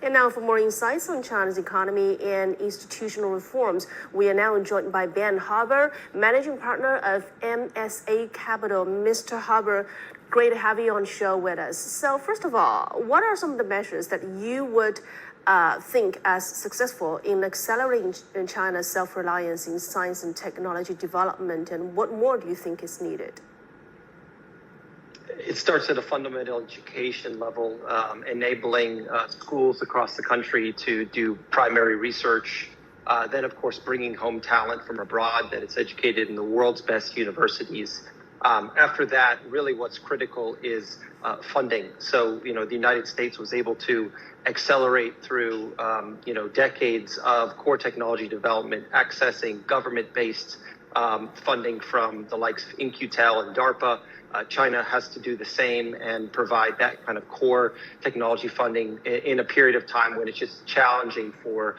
And now for more insights on China's economy and institutional reforms, we are now joined by Ben Harburg, Managing Partner of MSA Capital. Mr. Harburg, great to have you on show with us. So first of all, what are some of the measures that you would think as successful in accelerating in China's self-reliance in science and technology development, and what more do you think is needed? It starts at a fundamental education level, enabling schools across the country to do primary research, then of course bringing home talent from abroad that is educated in the world's best universities. After that, really what's critical is funding. So, the United States was able to accelerate through, decades of core technology development, accessing government-based funding from the likes of In-Q-Tel and DARPA. China has to do the same and provide that kind of core technology funding in a period of time when it's just challenging for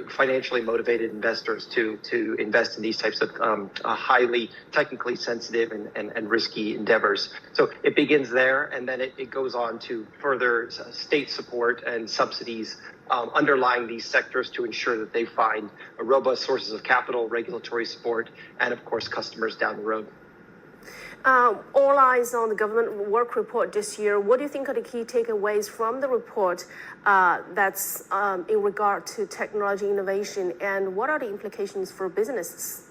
financially motivated investors to invest in these types of highly technically sensitive and risky endeavors. So it begins there, and then it goes on to further state support and subsidies underlying these sectors to ensure that they find robust sources of capital, regulatory support, and of course customers down the road. All eyes on the government work report this year. What do you think are the key takeaways from the report that's in regard to technology innovation, and what are the implications for businesses?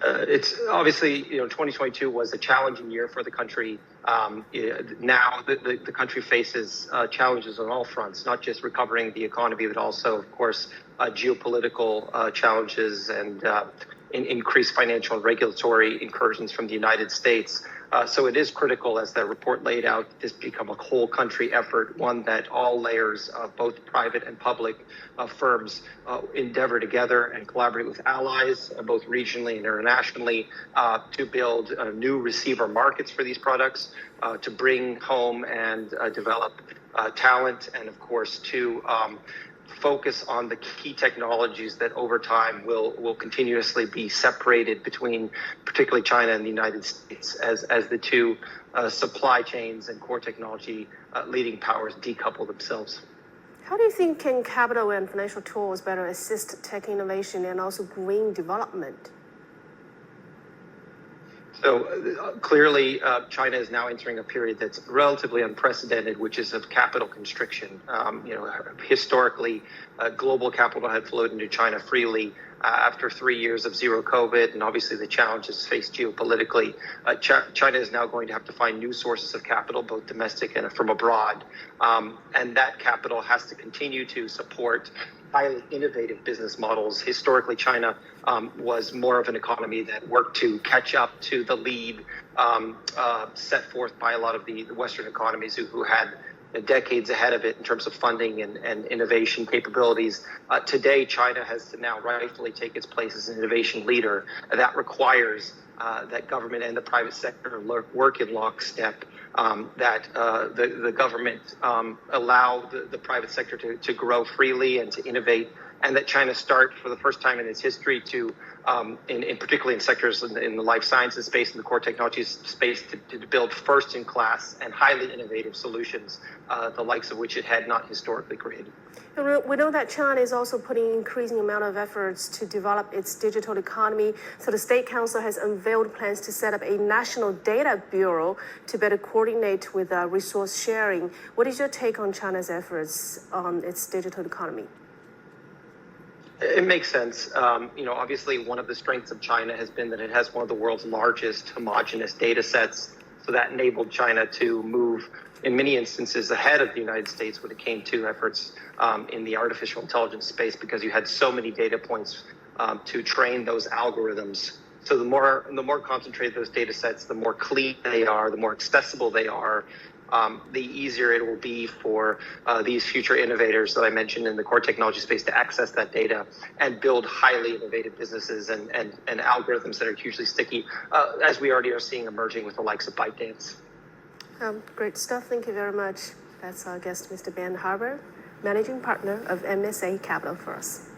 It's obviously, 2022 was a challenging year for the country. Now the country faces challenges on all fronts, not just recovering the economy, but also, of course, geopolitical challenges and increased financial and regulatory incursions from the United States. So it is critical, as the report laid out, this become a whole country effort, one that all layers of both private and public firms endeavor together and collaborate with allies, both regionally and internationally, to build new receiver markets for these products, to bring home and develop talent, and of course to focus on the key technologies that over time will continuously be separated between particularly China and the United States as the two supply chains and core technology leading powers decouple themselves. How do you think can capital and financial tools better assist tech innovation and also green development? So clearly, China is now entering a period that's relatively unprecedented, which is of capital constriction. Historically, global capital had flowed into China freely after 3 years of zero COVID, and obviously the challenges faced geopolitically. China is now going to have to find new sources of capital, both domestic and from abroad, and that capital has to continue to support highly innovative business models. Historically, China was more of an economy that worked to catch up to the lead set forth by a lot of the Western economies who had decades ahead of it in terms of funding and innovation capabilities. Today, China has to now rightfully take its place as an innovation leader. That requires that government and the private sector work in lockstep, that the government allow the private sector to grow freely and to innovate, and that China start for the first time in its history to, in particularly in sectors in the life sciences space and the core technology space, to build first-in-class and highly innovative solutions, the likes of which it had not historically created. And we know that China is also putting increasing amount of efforts to develop its digital economy. So the State Council has unveiled plans to set up a national data bureau to better coordinate with resource sharing. What is your take on China's efforts on its digital economy? It makes sense. Obviously, one of the strengths of China has been that it has one of the world's largest homogeneous data sets. So that enabled China to move, in many instances, ahead of the United States when it came to efforts in the artificial intelligence space, because you had so many data points to train those algorithms. So the more concentrated those data sets, the more clean they are, the more accessible they are, the easier it will be for these future innovators that I mentioned in the core technology space to access that data and build highly innovative businesses and algorithms that are hugely sticky, as we already are seeing emerging with the likes of ByteDance. Great stuff. Thank you very much. That's our guest, Mr. Ben Harburg, Managing Partner of MSA Capital for us.